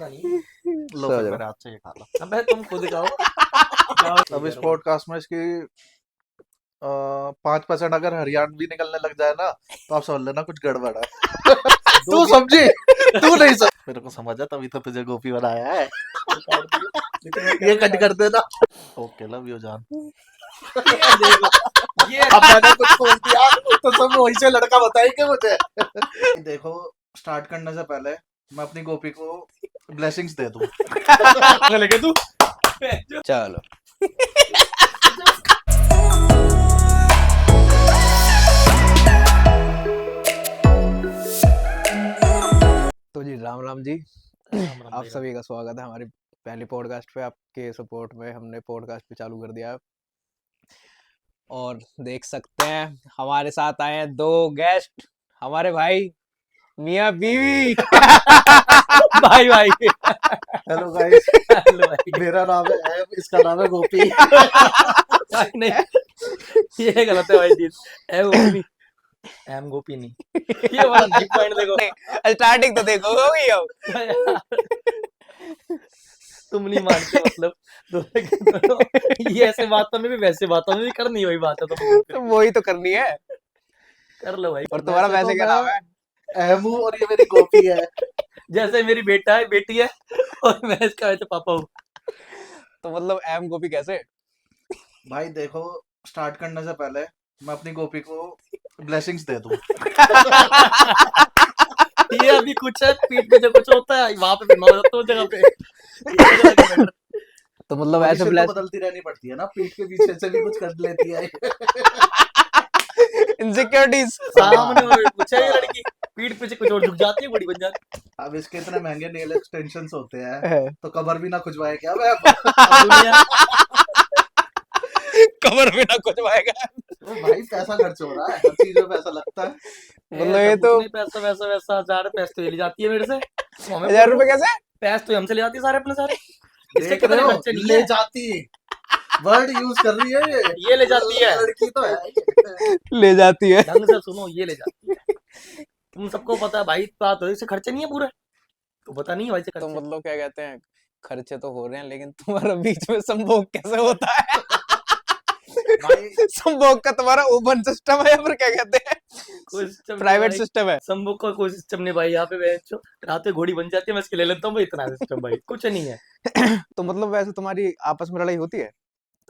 लो फिर मेरे हाथ से ये खा लो। अबे तुम खुद खाओ। अब इस पॉडकास्ट में इसकी 5% अगर हरियाणवी निकलने लग जाए ना तो आप समझ लेना कुछ गड़बड़ है। तू समझी, तू नहीं समझ। मेरे को समझ है तभी तो तुझे गोपी बनाया है। ये कट कर देना। ओके लव यू जान। अब मैंने कुछ बोल दिया तो सब वही से लड़का बताएंगे मुझे। देखो स्टार्ट करने से पहले मैं अपनी गोपी को ब्लेसिंग्स दे दूं। लेके तू चलो तो जी राम राम जी। आप सभी का स्वागत है हमारी पहली पॉडकास्ट पे। आपके सपोर्ट में हमने पॉडकास्ट पे चालू कर दिया है और देख सकते हैं हमारे साथ आए हैं दो गेस्ट, हमारे भाई मियां बीवी। भाई भाई हेलो गाइस, हेलो भाई। मेरा नाम है इसका नाम है गोपी। नहीं ये गलत है भाई जी। एम गोपी नहीं। ये वाला जी पॉइंट देखो, स्टार्टिंग तो देखो हो गई अब। तुम नहीं मानते मतलब ये ऐसे बातों में भी वैसे बातों में भी करनी वही बात है। तो वही तो करनी है। कर लो भाई। और तुम्हारा वैसे क्या नाम है? एमू और ये मेरी गोपी है। जैसे मेरी बेटा है बेटी है और मैं इसका वैसे पापा हूँ। तो मतलब एम गोपी कैसे? भाई देखो स्टार्ट करने से पहले मैं अपनी गोपी को ब्लेसिंग्स दे दूं। ये अभी कुछ है, पीठ पे जो कुछ होता है वहां पे बीमार होता है उस जगह पे। तो मतलब ऐसे पोजीशन ब्लेस तो बदलती रहनी पड़ती है ना, पीठ के पीछे से भी कुछ कर लेती है। इनसिक्योरिटीज। सामने और कुछ है ये लड़की, पीठ पीछे कुछ और झुक जाती है, बड़ी बन जाती है। अब इसके इतने महंगे नेल एक्सटेंशंस होते हैं है। तो कबर भी ना खुजवाए क्या? मैं अब दुनिया कमर में ना कुछ पाएगा। तो भाई पैसा खर्च हो रहा है, हर चीज में पैसा लगता है। मतलब ये तो पैसा वैसा वैसा 1000 पैसे तो ये ले जाती है मेरे से। 1000 रुपए कैसे? पैसे तो हमसे ले जाती है सारे अपने सारे। इसके देख रहे कितने हो, खर्चे नहीं ले है। जाती वर्ड यूज कर रही है ये ले जाती है। लड़की तो है। ले जाती है। ढंग से सुनो, ये ले जाती है। तुम सबको पता है भाई, बात हो इससे खर्चे नहीं है पूरे, तो पता नहीं है भाई से तो खर्चे। मतलब क्या कहते हैं, खर्चे तो हो रहे हैं लेकिन तुम्हारा बीच में संभोग कैसे होता है? भाई संभोग का तुम्हारा ओपन सिस्टम है या फिर क्या कहते हैं कोई सिस्टम नहीं प्राइवेट भाई। सिस्टम है? संभोग का कोई सिस्टम नहीं भाई। यहाँ पे बेंचो रात में घोड़ी बन जाती है, मैं इसके ले लेता हूँ भाई। इतना सिस्टम भाई कुछ नहीं है। तो मतलब वैसे तुम्हारी आपस में लड़ाई होती है?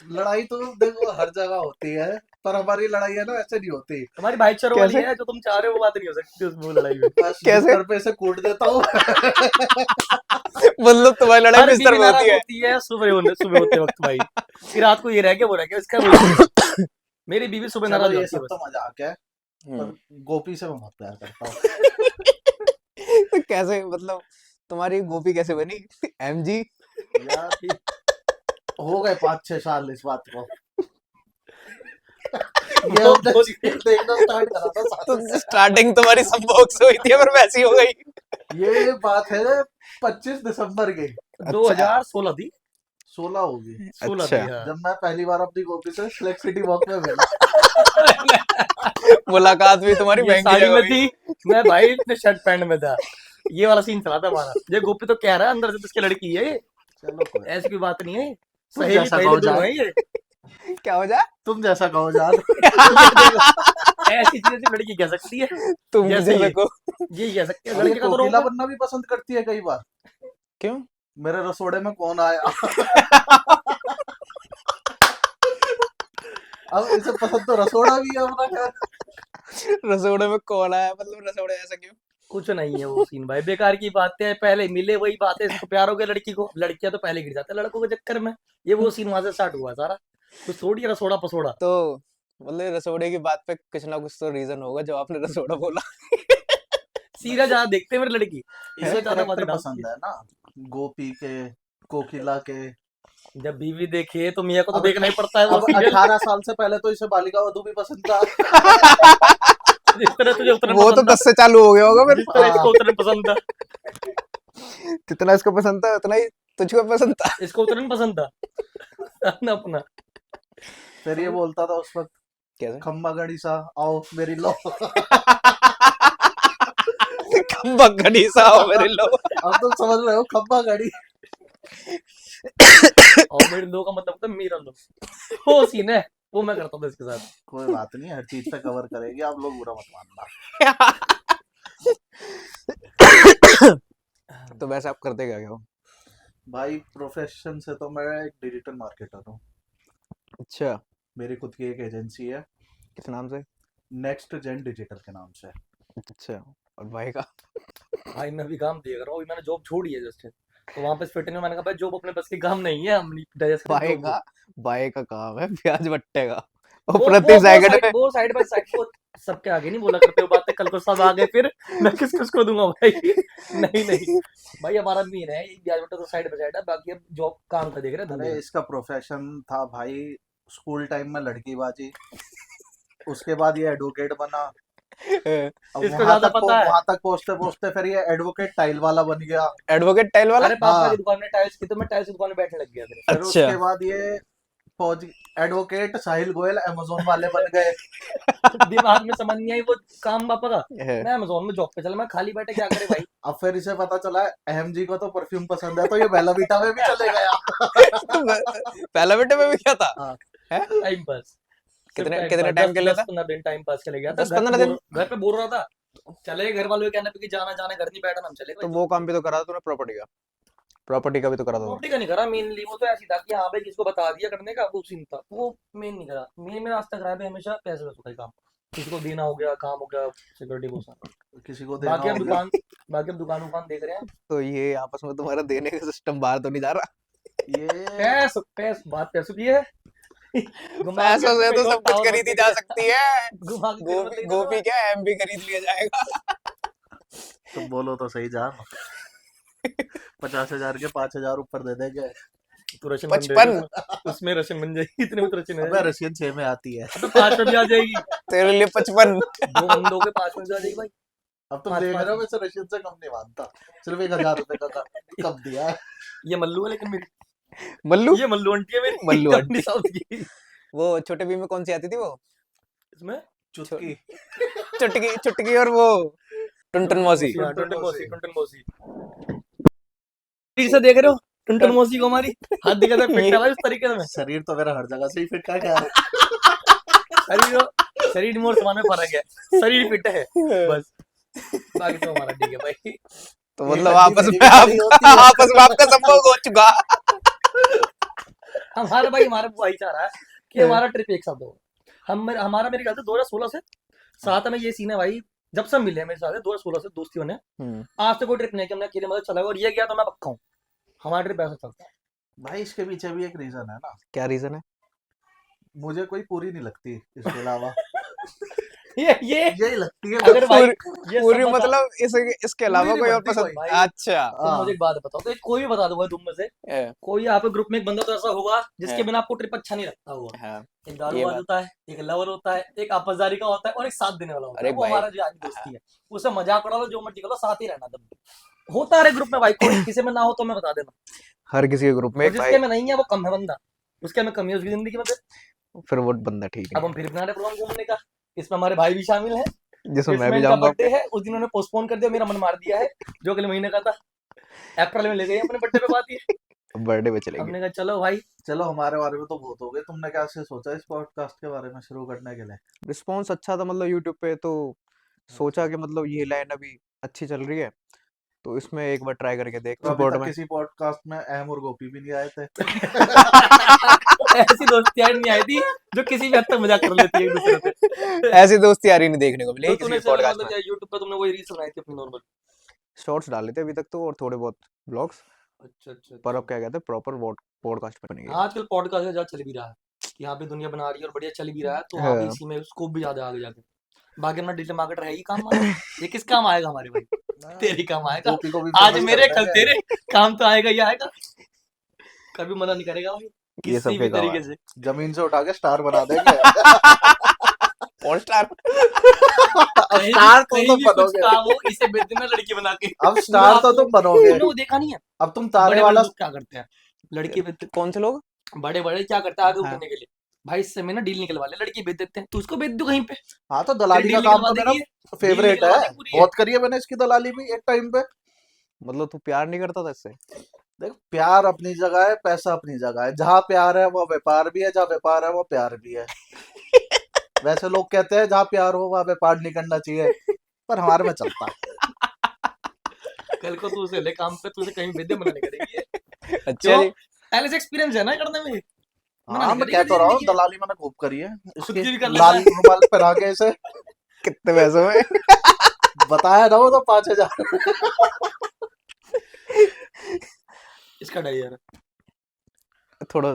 लड़ाई तो देखो हर जगह होती है, पर हमारी लड़ाई है ना ऐसे नहीं होती। हमारी भाईचारों वाली कैसे? है, जो तुम चाह रहे हो वो बात नहीं हो सकती उस वो लड़ाई में। बस कैसे? बिस्तर पे से कूट देता हूँ। मतलब तुम्हारी लड़ाई हर बिस्तर बीवी में नाराज होती है? होती है सुबह होते वक्त भाई। फिर रात को ये रह गया वो रह गया, इसका वो है। मेरी बीवी सुबह चलो नाराज ये होती है सब बस। तो मजाक है, पर गोपी से मैं बहुत प्यार करता हूँ। तो कैसे मतलब तुम्हारी गोपी कैसे बनी? एमजी यार हो गए 5-6 साल इस बात को। ये हमने देखना स्टार्ट करा था तो साथ में। स्टार्टिंग तुम्हारी संभोग से हुई थी पर वैसी हो गई। ये बात है 25 दिसंबर की। 2016 थी। 16 होगी 16 अच्छा। थी हाँ। जब मैं पहली बार अपनी गोपी से सिलेक्ट सिटी वॉक में मिला। मुलाकात भी तुम्हारी ये महंगी साड़ी जगह में हुई। थी, मैं भाई इतने शर्ट पैंट में था। ये वाला सीन चला था हमारा। ये गोपी तो कह रहा है अंदर से तो इसकी लड़की है ये। चलो कोई ऐसी कोई बात नहीं है। तुम सहेली जैसा पहले कहो दोनों जान, है ये। क्या हो जा? तुम जैसा कहो जान। ऐसी चीजें सिर्फ लड़की कह सकती है। तुम जैसे जैसे ये। को ये कह सकते हैं और ये लड़के का तो कोकिला रोग है। बनना भी पसंद करती है कई बार। क्यों? मेरे रसोड़े में कौन आया? अब इसे पसंद तो रसोड़ा भी है अपना। खैर रसोड़े में कौन आया मतलब रसोड़े ऐसा क्यों? कुछ नहीं है वो सीन भाई, बेकार की बातें हैं। पहले मिले वही बातें, इसको प्यार हो गया लड़की को, लड़कियां तो पहले गिर जाते हैं लड़कों के चक्कर में। ये वो सीन वहां से स्टार्ट हुआ सारा। कुछ थोड़ी है रसोड़ा पसोड़ा। तो मतलब रसोड़े की बात पे कुछ ना कुछ तो रीजन होगा जो आपने रसोड़ा बोला। सीधा जहाँ देखते हैं मेरी लड़की, इसे इससे ज्यादा बातें कैरेक्टर डालती पसंद है। है ना, गोपी के, कोकिला के। जब बीवी देखे तो मियाँ को तो अब देखना ही पड़ता है वो अब सीरियल। 18 साल से पहले तो इसे बालिका वधू भी पसंद था। जिस तरह तुझे उतना वो तो पसंद था, 10 से चालू हो गया होगा फिर। जिस तरह इसको उतना पसंद था, जितना इसको पसंद था उतना ही तुझको पसंद था। इसको उतना नहीं पसंद था अपना अपना। फिर ये बोलता था उस वक्त, कैसे? खम्बा गड़ी सा आओ मेरी लो। खंबा घड़ी सा हो मेरे लोग। अब तुम समझ रहे हो खंबा गाड़ी। और मेरे लो का मतलब होता है मेरा लो, वो सीन है, वो मैं करता था इसके साथ। कोई बात नहीं, हर चीज पे कवर करेंगे, आप लोग बुरा मत मानना। तो वैसे आप करते क्या क्या हो? भाई प्रोफेशन से तो मैं एक डिजिटल मार्केटर हूँ। अच्छा, मेरी खुद की एक एजेंसी है, किस नाम से? नेक्स्ट जेन डिजिटल के नाम से। अच्छा, और भाई का? भाई मैं अभी काम देख रहा हूँ, मैंने जॉब छोड़ी है जस्ट, तो वहां पे फिट में मैंने कहा भाई जॉब अपने बस की काम नहीं है, हम नहीं डाइजेस्ट करें भाई job का, भाई का काम है प्याज बट्टे का, को। और प्रति सेकंड में वो साइड बाय साइड वो सबके आगे नहीं बोला करते हो बातें, कल को सब आगे फिर मैं किस किसको दूंगा भाई। नहीं नहीं भाई, हमारा मेन है ये ब्याज बट्टा तो साइड बाय साइड है, बाकी अब जॉब काम का देख रहे हैं अरे धंधे का। इसका प्रोफेशन था भाई स्कूल टाइम में लड़कीबाजी, उसके बाद ये एडवोकेट बना, अब इसको ज्यादा पता है। वहां तक पहुंचते पहुंचते फिर ये एडवोकेट टाइल वाला बन गया। एडवोकेट टाइल वाला। अरे पापा हाँ। की दुकान में टाइल्स की, तो मैं टाइल्स की दुकान में बैठने लग गया फिर। फिर अच्छा। उसके बाद ये फौजी एडवोकेट साहिल गोयल अमेजोन वाले बन गए। दिमाग में समझ नहीं आई वो काम पापा का। है। मैं अमेजोन में जॉब पे चला, मैं खाली बैठे क्या करे भाई। अब फिर इसे पता चला अहम जी को तो परफ्यूम पसंद है, तो ये बेला बीटा में भी चले गया। पहला बेटे में भी क्या था? हाँ। है? टाइम पास, कितने टाइम के लिए था? 10-15 दिन टाइम पास के लिए गया था। 10-15 दिन? घर पे बोर हो रहा था, चले घर वालों के कहने पे कि जाना जाना, घर नहीं बैठना, हम चले तो गए। वो काम भी तो करा था तूने, प्रॉपर्टी का? प्रॉपर्टी का भी तो करा था तूने। प्रॉपर्टी का नहीं करा मेनली, वो तो ऐसी था कि हाँ भाई किसको बता दिया करने का, वो सीन था, वो मेन नहीं करा। मेन मेरा आज तक रहा है हमेशा पैसे वैसे का ही काम, किसी को देना हो गया, काम हो गया, सिक्योरिटी वो सारा। किसी को देना बाकी अब होगा। दुकान, बाकी अब दुकान उकान देख रहे हैं। तो ये आपस में तुम्हारा देने का सिस्टम बाहर तो नहीं जा रहा? ये बात पैसों की है। घुमा के पैसों से तो पेट्रोल सब कुछ टावर खरीदी मत जा लेके सकती है। घुमा के पेट्रोल गोपी लेके गोपी क्या एमबी खरीद लिया जाएगा। तुम बोलो तो सही जान। 50,000 के 5,000 ऊपर दे देंगे। तो रशियन बन 55। जाएगी उसमें, रशियन बन जाएगी, इतने में तो रशियन अबे है। रशियन 6 में आती है। अब तो 5 में भी आ जाएगी, तेरे लिए 55। 2 बंदों के 5 में भी आ जाएगी भाई। अब तुम 5 देख रहे हो 5 वैसे रशियन से कम नहीं मानता, सिर्फ 1,000 रुपए का कम दिया है। ये मल्लू है, लेकिन मेरी मल्लू। ये मल्लू आंटी है मेरी, मल्लू अपनी आंटी। साउथ की। वो छोटे भीम में कौन सी आती थी वो? इसमें चुटकी। चुटकी चुटकी और वो टुनटुन मौसी। हाँ, टुनटुन मौसी, टुनटुन मौसी। ठीक से देख रहे हो टुनटुन मौसी को, हमारी हाथ दिखा था फिट है भाई उस तरीके से। शरीर तो मेरा हर जगह से ही फिट है क्या? शरीर मोर समान में फर्क है, शरीर फिट है बस, बाकी तो हमारा ठीक है भाई। तो मतलब आपस में आपका संभोग हो चुका। हमारा भाई, हमारा भाईचारा है कि हमारा ट्रिप एक साथ हो। हमारा मेरे ख्याल से 2016 से साथ में ये सीन है भाई, जब से मिले हैं मेरे साथ 2016 से दोस्ती बने, आज तक कोई ट्रिप नहीं है कि हमने अकेले मतलब चला गया और ये गया तो मैं पक्का हूँ। हमारा ट्रिप ऐसा चलता है भाई इसके पीछे भी एक रीजन है ना। क्या रीजन है? मुझे कोई पूरी नहीं लगती इसके अलावा। ये यही लगती है अगर भाई ये पूरी सब बता- मतलब इसके अलावा पूरी कोई नहीं और बनती पसंद? कोई। अच्छा। तुम मुझे एक बात बताओ, तो कोई भी बता दूंगा तुम में से, है, कोई यहाँ पे ग्रुप में एक बंदा तो ऐसा होगा जिसके है। बिना आपको ट्रिप अच्छा नहीं लगता होगा। हाँ। एक ये दारूबाज बात- होता है, एक लवर होता है, एक आपसदारी का होता है और एक साथ देने वाला होता है। अरे वो भाई। हमारा जो आज दोस्ती है, उससे मजाक उड़ा लो, जो मर्जी करो, साथ ही रहना तब होता है ग्रुप में भाई। कोई किसी में ना हो तो मैं बता देना, हर किसी के ग्रुप में और एक जिसके भाई, में नहीं है वो कम है बंदा, उसके में कमी है उसकी जिंदगी में। फिर वो बंदा ठीक अब है, हम फिर बना रहे प्रोग्राम घूमने का, इसमें हमारे भाई भी शामिल है, जिसमें मैं इसमें भी इनका जाऊंगा। बर्थडे है, उस दिन उन्होंने पोस्टपोन कर दिया, मेरा मन मार दिया है, जो अगले महीने का था, अप्रैल में ले गए अपने बर्थडे पे बात। ये बर्थडे पे चलेंगे। हमने कहा चलो भाई, चलो हमारे बारे में तो बहुत हो गए, तुमने क्या से सोचा इस पॉडकास्ट के बारे में शुरू करने के लिए? रिस्पॉन्स अच्छा था मतलब यूट्यूब पे, तो सोचा कि मतलब ये लाइन अभी अच्छी चल रही है, तो इसमें एक बार ट्राई करके देख तो अभी सपोर्ट तक में। किसी पॉडकास्ट में अहम और गोपी भी नहीं आए थे। ऐसी दोस्तियां नहीं आई थी जो किसी भी हद तक मजाक कर लेती है एक दूसरे से। ऐसी दोस्ती यारी नहीं देखने को मिली तो किसी तूने पॉडकास्ट में। मतलब यूट्यूब पे तुमने वही रील्स बनाई थी अपनी नॉर्मल? शॉर्ट्स डाले थे अभी तक तो, और थोड़े बहुत ब्लॉग्स, अच्छा अच्छा पर अब क्या कहते हैं प्रॉपर पॉडकास्ट बन गया। आजकल पॉडकास्ट ज्यादा चल भी रहा है, यहाँ पे दुनिया बना रही है और बढ़िया चल भी रहा है, तो हाँ भी हाँ। इसी में स्कोप भी ज्यादा आगे जाके। बाकी अपना डिजिटल मार्केटर है ही काम हमारा। ये किस काम आएगा हमारे भाई? तेरी काम आएगा, गोपी को भी आज famous मेरे कर कल देंगे। तेरे, काम तो आएगा ही आएगा, कभी मना नहीं करेगा भाई ये किसी सबके भी काम तरीके है। से। जमीन से उठा के स्टार बना देंगे। Porn star. कहीं स्टार भी तो कुछ बनोगे। काम हो इसे बेच देना लड़की बना के। अब स्टार तो तुम बनोगे। तुमने वो देखा नहीं है, अब तुम तारे बड़े वाला बड़े लोग क्या करते हैं, लड़की पे कौन से लोग? बड़े बड़े क्या करते हैं आगे हाँ। उठने के लिए, भाई इससे मैं ना डील निकलवा ले, लड़की बेच देते हैं, तू उसको बेच दू कहीं पे, हाँ तो दलाली का डील काम निकलवा तो मेरा देगी, फेवरेट निकलवा है, देगी पूरी है। बहुत करी है मैंने इसकी दलाली भी एक टाइम पे। मतलब तू प्यार नहीं करता था इससे? देख प्यार अपनी जगह है, पैसा अपनी जगह है, जहाँ प्यार है वो व्यापार भी है, जहाँ व्यापार है वो प्यार भी है। वैसे लोग कहते हैं जहाँ प्यार हो वहाँ व्यापार नहीं करना चाहिए, पर हमारे में चलता है। कल को तू उसे ले काम पे, तू उसे कहीं भेज दे, मना नहीं करेगी ये। अच्छा क्यों? जी। पहले से एक्सपीरियंस है ना करने में, मना हाँ नहीं मैं करेगी कह तो रहा हूँ, जिंदगी में। दलाली मैंने खूब करी है खुद इसकी, की भी कर लेता लाल है। रुमाल पहना के इसे कितने पैसों में? बताया ना वो तो 5,000। इसका डायर थोड़ा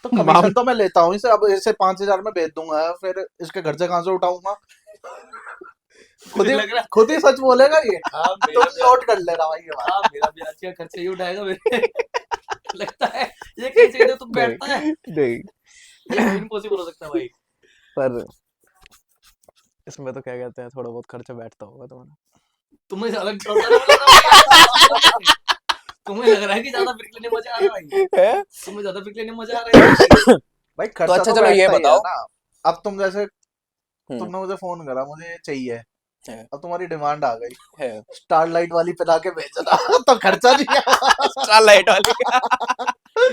तो कमीशन तो मैं लेता हूँ इसे, अब इसे 5,000 में बेच दूंगा, फिर इसके घर से कहाँ से उठाऊंगा? तुझे लग रहा खुद ही सच बोलेगा ये। हाँ तुम मेरा भी नोट कर लेना भाई ये बात। हाँ मेरा भी आज का खर्चा ही उठाएगा मेरे। लगता है ये कैसे तो तुम बैठता है, नहीं, ये इम्पॉसिबल हो सकता है भाई। पर इसमें तो क्या कहते हैं, थोड़ा बहुत खर्चा बैठता होगा तुम्हारा। तुम्हें ज्यादा चौंका लग रहा है, तुम्हें लग रहा है कि ज्यादा पिक लेने मजा आ रहा है भाई, है? तुम्हें ज्यादा पिक लेने मजा आ रहा है। भाई खर्चा अच्छा, तो चलो ये बैठता ही है बताओ। ना। अब तुम जैसे हम्म, तुमने मुझे फोन करा, मुझे ये चाहिए, है, अब तुम्हारी डिमांड आ गई, है। स्टारलाइट वाली पिला के भेजना तो खर्चा नहीं है। स्टारलाइट वाली।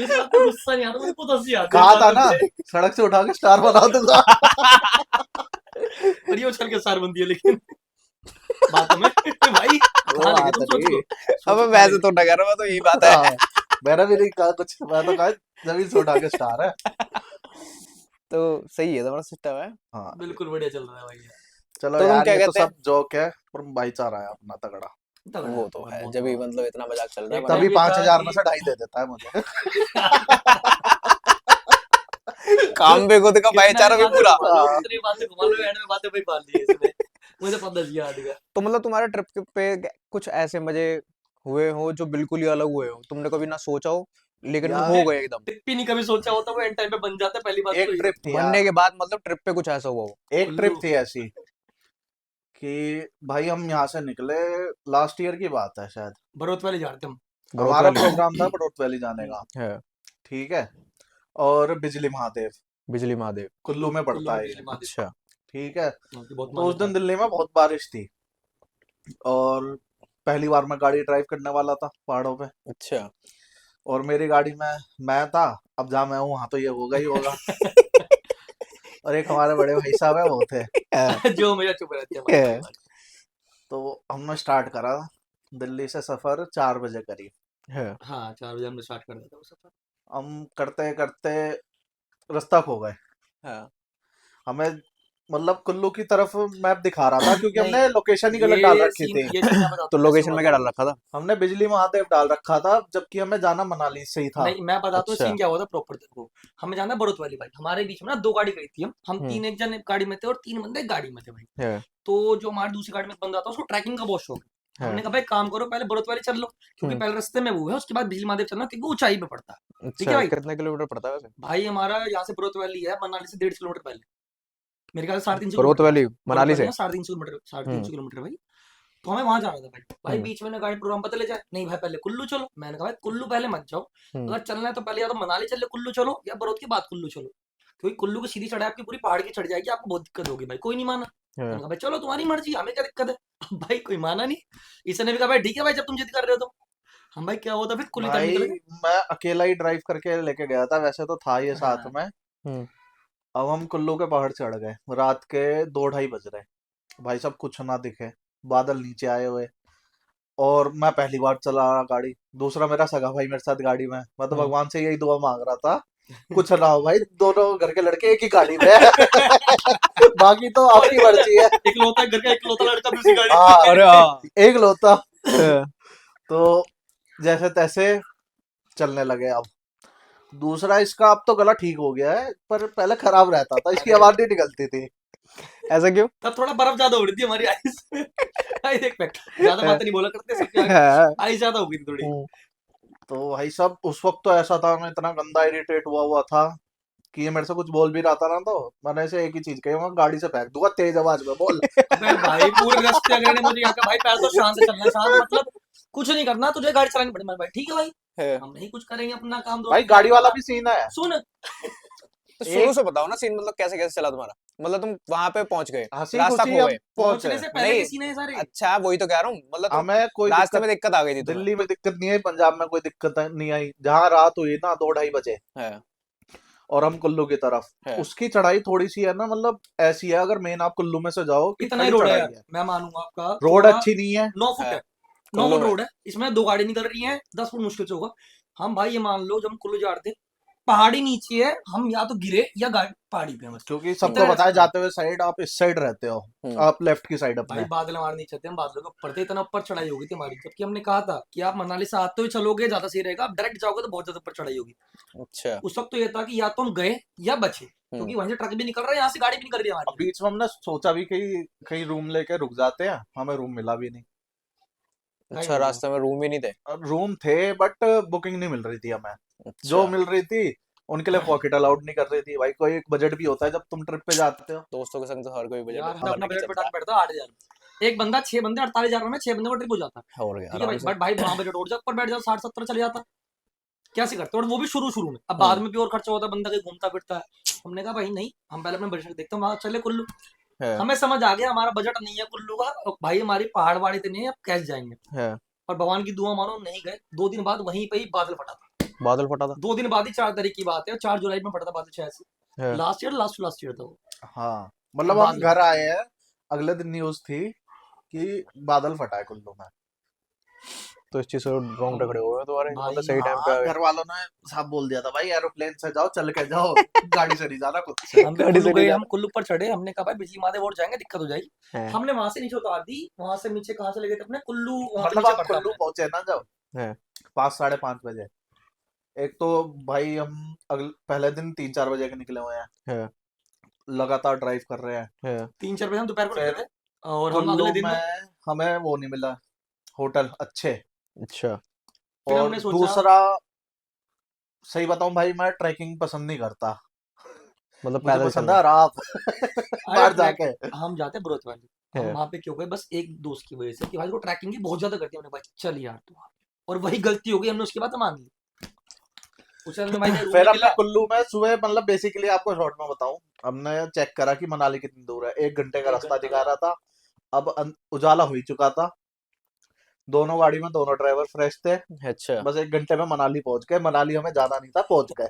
इस बात पे गुस्सा नहीं आता, मुझे खुद हंसी आती है कहा इस था बात ना पे। सड़क से उठा के स्टार बना दूंगा। और ये उछल के सार बनती है लेकिन बातों में भाई वो कहाँ ले गए बात तुम सोच नहीं। को, अब सोचो वैसे कहाँ तो ना कर रहा, मैं तो यही बात है। हाँ, मैंने भी नहीं कहा कुछ, मैं तो कहा जमीन से उठा के स्टार है। तो सही है तुम्हारा सिस्टम है। हाँ ले। बिल्कुल बढ़िया चल रहा है भाई। चलो तो तुम यार, क्या ये तो कहते हैं? सब जोक है, पर भाईचारा है अपना तगड़ा। तगड़ा वो है, तो है, बहुत जब भी तगड़ा। मतलब इतना मजाक चल रहा है एक मतलब। तभी टाइम ये था 5,000 में कि से 2.5 दे देता है मुझे। काम पे खुद का भाईचारा भी पूरा। कितनी बातें घुमा लो, एंड में बातें वही बांध दी है इसने, मुझे पता चल गया आदि का। तो मतलब तुम्हारे ट्रिप पे कुछ ऐसे मजे हुए हो जो बिल्कुल ही अलग हुए हो, तुमने कभी ना सोचा हो लेकिन वो यार, हो गए एकदम? टिप्पी नहीं कभी सोचा होता, वो एंड टाइम पे बन जाता है, पहली बात एक तो ये। ट्रिप थी बनने यार, के बाद मतलब ट्रिप पे कुछ ऐसा हुआ हो? एक ट्रिप कुल्लू। थी ऐसी कि भाई हम यहाँ से निकले, लास्ट ईयर की बात है शायद, भरोत वाले जा रहे थे हम। ग्रोथ हमारा वाली प्रोग्राम था बड़ौत वैली जाने का, है। ठीक है, और बिजली महादेव बिजली महादेव। कुल्लू में कुल्लू पड़ता में है ये, बिजली महादेव, अच्छा। ठीक है। उनकी बहुत तो उस मान्यता दिन है। दिल्ली में बहुत बारिश थी, और पहली बार मैं गाड़ी ड्राइव करने वाला था पहाड़ों पे, अच्छा। और मेरी गाड़ी में मैं था, अब जहाँ मैं हूँ वहां तो ये होगा ही होगा। और एक हमारे बड़े भाई साहब है वो थे, जो हमेशा चुप रहते हैं हमारे है। भाई। तो हमने स्टार्ट करा दिल्ली से सफर 4 बजे करीब। है। हाँ 4 बजे हमने स्टार्ट कर दिया था वो सफर। हम करते करते रास्ता खो गए, हाँ। हमें मतलब कुल्लू की तरफ मैप दिखा रहा था, क्योंकि नहीं, हमने लोकेशन ही गलत डाल ये रखी सीन थी। ये सीन मैं बताता तो हूँ कैसे लोकेशन हुआ में था। क्या डाल रखा था? हमने बिजली महादेव डाल रखा था, जबकि हमें जाना मनाली से ही था। नहीं मैं बताता हूँ अच्छा। सीन क्या हुआ था प्रॉपर देखो। हमें जाना बड़ौत वाली भाई, हमारे बीच में ना 2 गाड़ी गई थी, हम हम्म। 3 एक जन गाड़ी में थे और 3 बंदे गाड़ी में थे भाई। है। तो जो हमारी दूसरी गाड़ी में एक बंदा था उसको ट्रैकिंग का बहुत शौक है। है। हमने कहा भाई काम करो, पहले बड़ौत वाली चल लो, क्योंकि हम्म। पहले रास्ते में वो है, उसके बाद बिजली महादेव चलना, क्योंकि वो ऊंचाई पे पड़ता है। ठीक है अच्छा, भाई। कितने किलोमीटर पड़ता है वैसे? भाई हमारा यहाँ से बड़ौत वैली है मनाली से 1.5 किलोमीटर पहले, मेरे ख्याल से 350 पर्वत किलोमीटर वैली है। बड़ौत मनाली वैली से? है 350 किलोमीटर, 350 हम्म। किलोमीटर भाई। तो हमें वहां जाना था भाई। भाई हम्म। बीच में ना गाड़ी प्रोग्राम पता ले जाए, नहीं भाई पहले कुल्लू चलो। मैंने कहा भाई कुल्लू पहले मत जाओ, हम्म। अगर चलना है तो पहले या तो मनाली चल लो कुल्लू चलो, या बड़ौत के बाद कुल्लू चलो, क्योंकि कुल्लू की सीधी चढ़ाई आपकी पूरी पहाड़ की चढ़ जाएगी, आपको बहुत दिक्कत होगी भाई। कोई नहीं माना, है। मैंने कहा भाई चलो तुम्हारी मर्जी, हमें क्या दिक्कत है। अब भाई कोई माना नहीं, इसने भी कहा भाई ठीक है भाई जब तुम जिद कर रहे हो तो। हम भाई क्या हुआ था फिर कुल्लू तक निकल भाई गए। मैं अकेला ही ड्राइव करके लेके गया था, वैसे तो था ये साथ हाँ। में। हम्म। अब हम कुल्लू के पहाड़ चढ़ गए, रात के 2-2:30 बज रहे, भाई सब कुछ ना दिखे, बादल नीचे आए हुए, और मैं पहली बार चला रहा गाड़ी, दूसरा मेरा सगा भाई मेरे साथ गाड़ी में, मैं तो हम्म। भगवान से यही दुआ मांग रहा था कुछ ना हो भाई, दोनों घर के लड़के एक ही गाड़ी में हैं। बाकी तो और आपकी मर्जी है। इकलौता घर का इकलौता लड़का दूसरी गाड़ी हाँ, अरे हाँ। एक लोता। है। तो जैसे तैसे चलने लगे। अब दूसरा इसका अब तो गला ठीक हो गया है, पर पहले खराब रहता था, इसकी अरे आवाज नहीं निकलती थी। ऐसा क्यों? तब थोड़ा बर्फ ज्यादा हो रही थी हमारी आइस में। आई देख फैक्ट, ज्यादा बातें नहीं बोला करते सबके आगे, है। आइस ज्यादा हो गई थी थोड़ी। हम्म। तो भाई सब उस वक्त तो ऐसा था, मैं इतना गंदा इरिटेट हुआ था कि ये मेरे से कुछ बोल भी रहा था ना, तो मैंने इसे एक ही चीज कही, मैं गाड़ी से फेंक दूंगा, तेज आवाज में बोल। अबे भाई पूरे रास्ते अगले ने मुझे कहा भाई पहले तो शांत से चलना है, शांत मतलब कुछ नहीं करना, तुझे गाड़ी चलानी पड़ेगी। मैं भाई ठीक है भाई, है। हम नहीं कुछ करेंगे अपना काम भाई दोस्त गाड़ी वाला भी सीन है, सुन। तो शुरू से बताओ ना सीन, मतलब कैसे कैसे चला तुम्हारा, मतलब तुम वहां पे पहुंच गए, हंसी रास्ता खुशी खो हम गए। पहुंचे। पहुंचने से पहले नहीं। के सीन है सारे। अच्छा वही तो कह रहा हूँ, मतलब तुम हमें कोई रास्ते दिक्कत, में दिक्कत आ गई थी तुम्हें। दिल्ली में दिक्कत नहीं आई, पंजाब में कोई दिक्कत नहीं आई। जहाँ रात हुई ना 2-2:30 बजे है और हम कुल्लू की तरफ, है उसकी चढ़ाई थोड़ी सी है ना, मतलब ऐसी है, अगर मेन आप कुल्लू में से जाओ कि इतना ही खड़ी रोड है चढ़ाई यार, है। मैं मानूंगा आपका। रोड थोड़ा अच्छी नहीं है। 9 फुट है है, 9 कुल्लू फुट में। रोड है, इसमें 2 गाड़ी निकल रही हैं, 10 फुट मुश्किल से होगा। हम भाई ये मान लो जब हम कुल्लू जा रहे थे, पहाड़ी नीचे है, हम या तो गिरे या गाड़ी पहाड़ी पे हैं बस। क्योंकि इतना सबको पता है रास्ता है। जाते हुए साइड आप इस साइड रहते हो, आप लेफ्ट की साइड भाई अपने। बादल हमारे नीचे थे, हम बादलों के ऊपर थे, इतना ऊपर चढ़ाई होगी थी हमारी, जबकि हमने कहा था कि आप मनाली से आते हुए चलोगे ज्यादा सही रहेगा, आप डायरेक्ट जाओगे तो बहुत ज्यादा ऊपर चढ़ाई होगी। अच्छा उस वक्त तो ये था कि या तो हम गए या बचे, क्योंकि वहां से ट्रक भी निकल रहा है, यहाँ से गाड़ी भी निकल रही है अब हमारी। बीच में हमने सोचा भी कि कहीं रूम लेके रुक जाते हैं, हमें रूम मिला भी नहीं। कहीं अच्छा, नहीं रास्ते में रूम ही नहीं थे। रूम थे बट बुकिंग नहीं मिल रही थी हमें। जो अच्छा, मिल रही थी उनके लिए पॉकेट अलाउड नहीं कर रही थी। भाई कोई एक बजट भी होता है जब तुम ट्रिप पे जाते हो। दोस्तों के संग तो हर कोई बजट यार, हम अपना लेके बजट चलता बता के बैठता 8,000, एक बंदा 6 बंदे 48,000 में 6 बंदे का ट्रिप हो जाता है। है और क्या ठीक है आराम भाई, से। बट भाई वहां बजट उड़ जाता, ऊपर बैठ जाओ 60-70 चले जाता। कैसे करते हो, और वो भी शुरू शुरू में। अब बाद में भी और खर्चा होता है, बंदा कहीं घूमता फिरता है। हमने कहा भाई नहीं, हम पहले अपने बजट देखते हैं, वहां चले कुल्लू। है हमें समझ आ गया हमारा बजट नहीं है कुल्लू का, और भाई हमारी पहाड़ वाड़ी इतनी है, अब कैसे जाएंगे। है और भगवान की दुआ मानो नहीं गए, 2 दिन बाद वहीं पे ही बादल फटा था। बादल फटा था। 2 दिन बाद ही, 4 तारीख की बात है, 4 जुलाई में फटा था बादल शायद से। है लास्ट ईयर, लास्ट ईयर था वो। हाँ, मतलब हम बादल घर फटा। आए हैं, अगले दिन न्यूज थी कि बादल फटा है कुल्लू में। तो इस चीज से रोंगटे खड़े हो गए तुम्हारे, भाई मतलब सही टाइम पे आ हाँ, गए। घर वालों ने साफ बोल दिया था भाई एरोप्लेन से जाओ, चल के जाओ, गाड़ी से नहीं जाना खुद से। हम भी गाड़ी कुल्लू से नहीं गए, जा हम कुल्लू पर चढ़े, हमने कहा भाई बिजली माते वोट जाएंगे, दिक्कत हो जाएगी। है हमने वहां से नीचे उतार दी, वहां से नीचे कहाँ से ले गए थे अपने कुल्लू, वहां पे मतलब नीचे हम पड़ता कुल्लू अपने। पहुंचे ना जब है 5-5:30 बजे। एक तो भाई हम पहले दिन 3-4 बजे के निकले हुए हैं, है लगातार ड्राइव कर रहे हैं। है 3-4 बजे हम दोपहर को निकले फिर थे, और हम कुल्लू अगले दिन में में हमें वो नहीं मिला, होटल अच्छे। अच्छा फिर और हमने सोचा, दूसरा, सही बताऊं भाई, मैं ट्रैकिंग पसंद नहीं करता, मतलब मुझे पैदल पसंद चलना है आराम अरे बाहर ट्रैक, जाके। हम जाते ब्रोच वैली, हम है वहां पे क्यों गए, बस एक दोस्त की वजह से कि भाई वो ट्रैकिंग की बहुत ज्यादा करती है, हमने भाई चल यार तू आ। और वही गलती हो गई, हमने उसके बाद तो मान ली। उसे हमने भाई रूम फिर नहीं हमने मिला। कुल्लू में सुबह, मतलब बेसिकली आपको शॉर्ट में बताऊं, हमने चेक करा कि मनाली कितनी दूर है, 1 घंटे का 1 रास्ता घंटा दिखा रहा था। अब उजाला हो ही चुका था, दोनों गाड़ी में दोनों ड्राइवर फ्रेश थे। अच्छा बस 1 घंटे में मनाली पहुंच गए, मनाली हमें जाना नहीं था, पहुंच गए।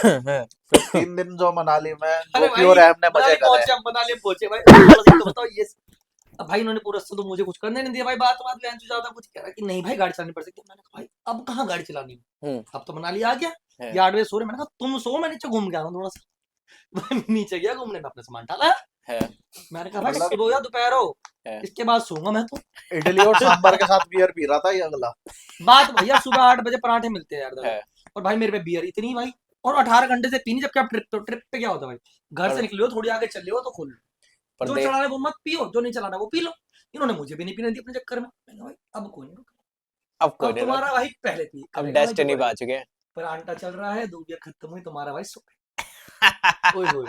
है फिर 3 दिन जो मनाली में अरे गोपी भाई और रैम ने मजे मनाली करे। पहुंचे, हम मनाली पहुंचे भाई, थोड़ा सा तो बताओ ये। अब भाई उन्होंने पूरा रास्ता तो मुझे कुछ करने नहीं दिया भाई, बात बात में ज्यादा कुछ कह रहा कि नहीं भाई गाड़ी चलानी पड़ सकती है। मैंने कहा भाई अब कहाँ गाड़ी चलानी है, अब तो मनाली आ गया, है। ये 8 बजे सो रहे। मैंने कहा तुम सो, मैं नीचे घूम के आ रहा हूँ थोड़ा सा। मैं नीचे गया घूमने में, अपना सामान डाला, है मैंने कहा भाई मतलब सुबह हो या दोपहर हो, है इसके बाद सोऊंगा मैं तो। इडली और सांभर के साथ बियर पी रहा था ये अगला। बात भैया सुबह 8 बजे पराठे मिलते हैं यार दादा, है और भाई मेरे पे बियर इतनी भाई, और 18 घंटे से पीनी, जबकि आप ट्रिप, तो ट्रिप पे क्या होता है भाई, घर से निकले हो थोड़ी आगे चले हो तो खोल लो, पर जो देख चलाना है वो मत पियो, जो नहीं चलाना वो पी लो। इन्होंने मुझे भी नहीं पीने दिया अपने चक्कर में। मैंने कहा भाई अब कोई नहीं, अब कोई अब नहीं तुम्हारा रहा, भाई पहले पी, अब करेगा भाई जो डेस्टिनी करेगा। पा चुके हैं। पर आंटा चल रहा है, 2 बियर खत्म हुई, तुम्हारा भाई सो गए। ओए होए,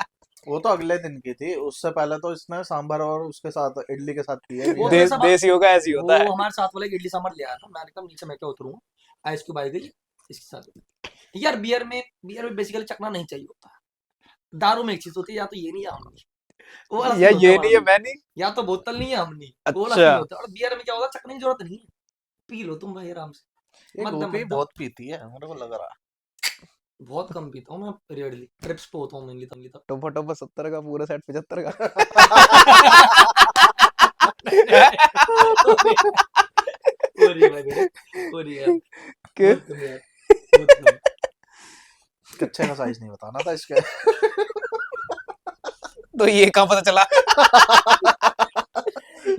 वो तो अगले दिन की थी, उससे पहले तो इसने सांभर और उसके साथ इडली के साथ पिए वो बियर। तो सब देसियों का ऐसे ही वो होता है। हमारे साथ वाले इडली सांभर ले आया था, मैंने कहा नीचे मैं क्या उतरूंगा, आइस क्यूब आई गई इसके साथ। यार बियर में बेसिकली चखना नहीं चाहिए होता, दारू में एक चीज होती है, या तो ये नहीं या हम नहीं, वो वाला या सीन होता है ये हमारा नहीं है भी। मैं नहीं। या तो बोतल नहीं है हम नहीं, वो वाला अच्छा सीन होता है। और बियर में क्या होता है, चखने की जरूरत नहीं है, पी लो तुम भाई आराम से, ये मध्यम गोपी मध्यम। बहुत पीती है, मेरे को लग रहा है। बहुत कम पीता हूँ मैं, रेयरली ट्रिप्स पे होता हूँ मेनली, तब तब। टोपा टोपा 70 का, पूरा सेट 75 का। हो रही है भाई मेरे, हो रही है यार, के बहुत कम यार, बहुत कम। कच्चे का साइज नहीं बताना था इसके। तो ये कहाँ पता चला।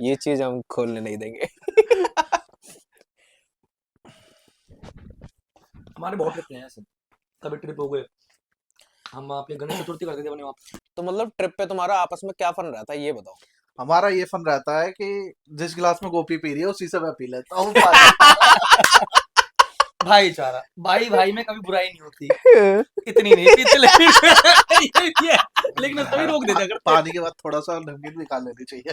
ये चीज हम खोलने नहीं देंगे। हमारे बहुत ट्रिप हैं ऐसे, कभी ट्रिप हो गए, हम वहाँ पे गणेश चतुर्थी करते थे अपने वहाँ पे। तो मतलब ट्रिप पे तुम्हारा आपस में क्या फन रहता है ये बताओ। हमारा ये फन रहता है कि जिस गिलास में गोपी पी रही है उसी से मैं पी लेता हूँ। भाईचारा, भाई भाई में कभी बुराई नहीं होती, इतनी नहीं पीते लेकिन ये भी है, लेकिन उसको भी रोक देते अगर पानी के बाद थोड़ा सा नमकीन भी खा लेनी चाहिए।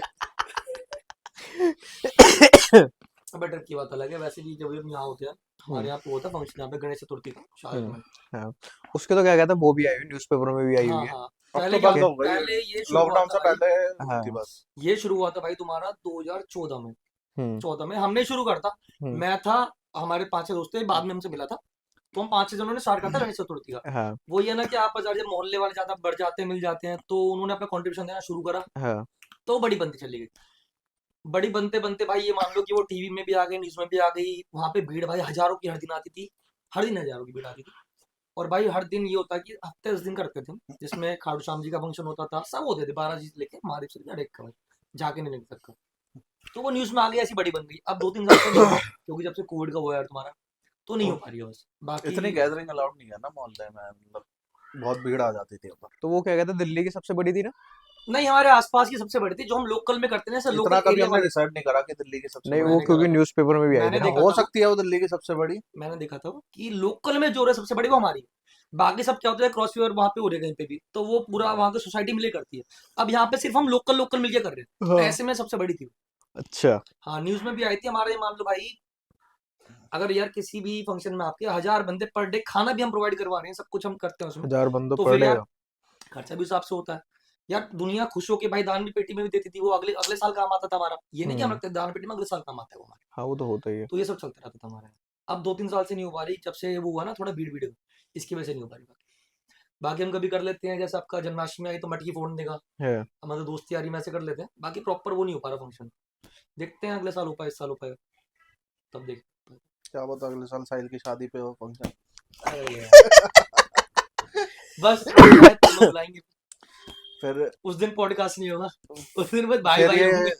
अब ट्रिप की बात अलग है, वैसे भी जब हम यहाँ होते हैं हमारे यहाँ पे होता फंक्शन यहाँ पे गणेश चतुर्थी का शायद में। हाँ, उसके तो क्या कहता है, वो भी आई हुई, न्यूज़पेपर में भी आई हाँ हुई है। हाँ अब पहले तो क्या बंद हुआ, हो गई, पहले ये शुरू हुआ लॉकडाउन था से भाई, पहले हाँ। थी बस। ये शुरू हुआ था भाई तुम्हारा 2014 में। हम्म 14 में हमने शुरू करता, हम्म, मैं था, हमारे 5-6 दोस्त थे, बाद में हमसे मिला था, तो हम 5-6 जनों ने स्टार्ट करता गणेश चतुर्थी का। हाँ वो ये ना कि आप बाजार जब मोहल्ले वाले ज्यादा बढ़ जाते हैं, मिल जाते हैं, तो उन्होंने अपना कंट्रीब्यूशन देना शुरू करा, हाँ तो बड़ी बनती चली गई। बड़ी बनते बनते भाई ये मान लो कि वो टीवी में भी आ गई, न्यूज में भी आ गई, वहां पे भीड़ भाई हजारों की हर दिन आती थी, हर दिन हजारों की भीड़ आती थी। और भाई हर दिन ये होता कि हफ्ते 10 दिन करते थे हम, जिसमें खाटू श्याम जी का फंक्शन होता था, सब होते थे 12 चीज लेके, महादेव से लेकर हर एक का भाई, जाके नहीं निकल सकता। तो वो न्यूज में आ गई, ऐसी बड़ी बन गई। अब 2-3 साल से नहीं हुआ, क्योंकि जब से कोविड का हुआ यार तुम्हारा, तो नहीं हो पा रही है बस। बाकी इतनी गैदरिंग अलाउड नहीं है ना मोहल्ले में, मतलब बहुत भीड़ आ जाती थी ऊपर। तो वो क्या कहते हैं, दिल्ली की सबसे बड़ी थी ना? नहीं, हमारे आसपास की सबसे बड़ी थी, जो हम लोकल में करते हैं ना, इतना लोकल कभी एरिया हमने वाले। रिसर्च नहीं करा कि दिल्ली की सबसे नहीं, बड़ी। वो मैंने क्योंकि करा था, न्यूज़पेपर में भी आई मैंने थी ना। देखा हो था वो, सकती है वो दिल्ली की सबसे बड़ी। मैंने देखा था वो कि लोकल में जो है सबसे बड़ी वो हमारी है। बाकी सब क्या होता है क्रॉस फियर वहां पे हो रहे कहीं पे भी, तो वो पूरा वहां की सोसाइटी मिले करती है। अब यहाँ पे सिर्फ हम लोकल लोकल मिलके कर रहे हैं, तो हाँ ऐसे में सबसे बड़ी थी। अच्छा। हाँ न्यूज में भी आई थी हमारे, मान लो भाई, अगर यार किसी भी फंक्शन में आपके 1000 बंदे पर डे, खाना भी हम प्रोवाइड करवा रहे हैं, सब कुछ हम करते हैं उसमें, 1000 बंदों तो पर फिर डे यार का? खर्चा भी हिसाब से होता है। यार दुनिया खुश होके भाई दान भी पेटी में भी देती थी, वो अगले अगले साल काम आता था हमारा, ये नहीं कि हम हम्म रखते दान पेटी में अगले साल काम आता है वो हमारे। हाँ, वो तो होता ही है। तो ये सब चलता रहता था हमारे यहाँ। अब 2-3 साल से नहीं हो पा रही, जब से वो हुआ ना थोड़ा भीड़ भीड़, इसकी वजह से नहीं हो पा रही। बाकी हम कभी कर लेते हैं, जैसे आपका जन्माष्टमी आई तो मटकी फोड़ने देगा, है हमारे दोस्ती यारी में ऐसे कर लेते हैं। बाकी प्रॉपर वो नहीं हो पा रहा फंक्शन, देखते हैं अगले साल हो पाए, इस साल हो पाए तब देख। क्या पता अगले साल साहिल की शादी पे हो फंक्शन। अरे यार, बस शायद तुम लोग बुलाएंगे, फिर उस दिन पॉडकास्ट नहीं होगा, उस दिन बस भाई फिर भाई ये होंगे,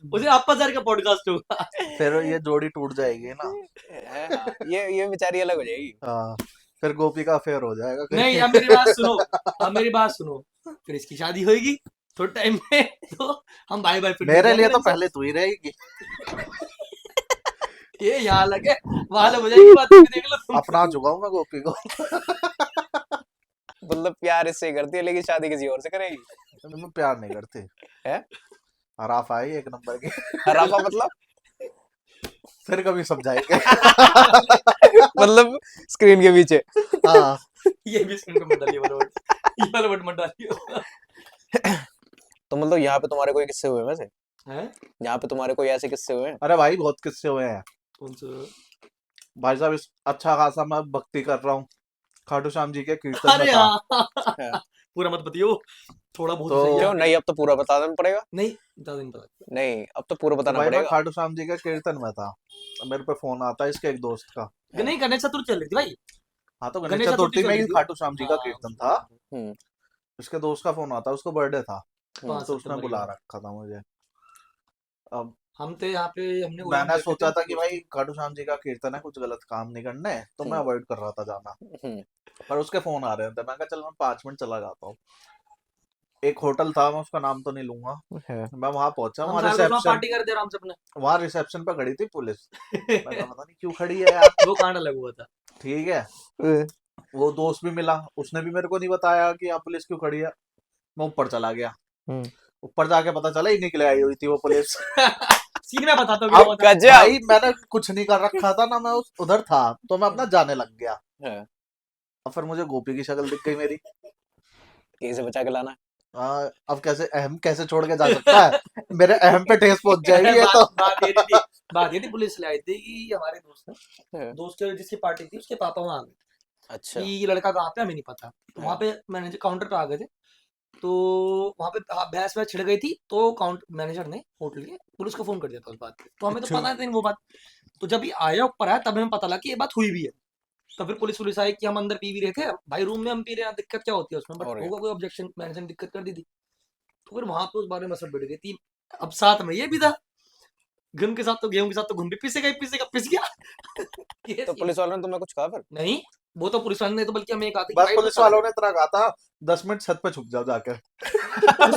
उस दिन आपा सर का पॉडकास्ट होगा। फिर ये जोड़ी टूट जाएगी ना। ये बेचारी अलग हो जाएगी। हाँ, फिर गोपी का अफेयर हो जाएगा नहीं कहीं। अब मेरी बात सुनो, अब मेरी बात सुनो, फिर इसकी शादी होगी थोड़े टाइम में, तो हम भाई भाई फिर मेरे लिए तो पहले तू ही रहेगी। ये यहाँ लगे वहां लग हो जाएगी बात, देख लो तुम। अपना चुकाऊंगा गोपी को। मतलब प्यार इससे करती है, लेकिन शादी किसी और से करेगी? मैं प्यार नहीं करती है हराफ आई एक नंबर की। हराफा मतलब? फिर कभी समझाएंगे। मतलब स्क्रीन के पीछे? हाँ ये भी स्क्रीन पे मत डालिए वाला वर्ड, ये वाला वर्ड मत डालिए। तो मतलब यहाँ पे तुम्हारे कोई किस्से हुए वैसे? हैं? यहाँ पे तुम्हारे कोई ऐसे किस्से हुए हैं? अरे भाई बहुत किस्से हुए हैं कौन सा? भाई साहब। अच्छा खासा मैं भक्ति कर रहा हूँ खाटू श्याम जी के कीर्तन अरे में था। हाँ, पूरा मत बताइयो, थोड़ा बहुत तो सही है। क्यों नहीं? अब तो पूरा बता देना पड़ेगा। नहीं ज्यादा नहीं पता। नहीं, अब तो पूरा तो बताना भाई मैं पड़ेगा। खाटू श्याम जी के कीर्तन में था, मेरे पे फोन आता है इसके एक दोस्त का। नहीं गणेश चतुर्थी चल रही थी भाई, हाँ तो गणेश गणेश चतुर्थी चतुर्थी चल में रही ही थी। खाटू श्याम जी का हाँ, कीर्तन था। हम्म इसके दोस्त का फोन आता है, उसको बर्थडे था, 5 तो उसने सितंबर बुला को। रखा था मुझे। अब हम थे यहाँ पे, हमने उड़ान मैंने बैठे सोचा थे। था कि भाई खाटू श्याम जी का कीर्तन है, कुछ गलत काम नहीं करने, तो मैं अवॉइड कर रहा था जाना। हम्म पर उसके फोन आ रहे थे, मैं कहा चल मैं 5 मिनट चला जाता हूँ। एक होटल था, मैं उसका नाम तो नहीं लूंगा, है मैं वहां पहुंचा, हम वहां सारे दोस्त वहाँ रिसेप्शन पार्टी कर दे आराम से अपने। वहां रिसेप्शन पे खड़ी थी पुलिस। मैं कहा पता नहीं क्यों खड़ी है यार। वो कांड अलग हुआ था। ठीक है, वो दोस्त भी मिला, उसने भी मेरे को नहीं बताया कि यहाँ पुलिस क्यों खड़ी है। मैं ऊपर चला गया, हम्म ऊपर जाके पता चला इन्हीं के लिए आई हुई थी वो पुलिस। सीन में बताता हूँ अब क्या हुआ था। गजब भाई मैंने कुछ नहीं कर रखा था ना, मैं उधर था, तो मैं अपना जाने लग गया। है। अब फिर मुझे गोपी की शक्ल दिख गई मेरी। कैसे बचा के लाना? अब कैसे अहम कैसे छोड़ के जा सकता है, मेरे अहम पे ठेस पहुंच जाएगी ये तो। बात ये थी पुलिस ले आई थी कि हमारे है। दोस्त जिसकी पार्टी थी उसके पापा वहां आ गए अच्छा कि ये लड़का कहाँ पे, हमें नहीं पता। तो वहां पे मैनेजर काउंटर पे आ गए थे, तो वहां पे बहस वहस छिड़ गई थी, तो काउंट मैनेजर ने होटल के पुलिस को फोन कर दिया था उस बात पे। तो हमें तो अच्छा। पता नहीं वो बात, तो जब ये आया ऊपर आया तब हमें पता लगा कि ये बात हुई भी है। तो फिर पुलिस आई कि हम अंदर पी भी रहे थे भाई, रूम में हम पी रहे हैं, दिक्कत क्या होती है उसमें, बट और क्या। होगा कोई ऑब्जेक्शन, मैनेजर ने दिक्कत कर दी थी। तो फिर वहां पे उस बारे में सब बढ़ गई थी। अब साथ में ये भी था, गन के साथ तो गेहूं के साथ तो घुन भी पिसेगा ही पिसेगा, पिस गया। ये तो सीन। पुलिस वालों ने तुम्हें कुछ कहा फिर? नहीं, वो तो पुलिस वाले ने तो बल्कि हमें कहा था कि बस भाई पुलिस वालों ने इतना कहा था 10 मिनट छत पे छुप जाओ जाकर।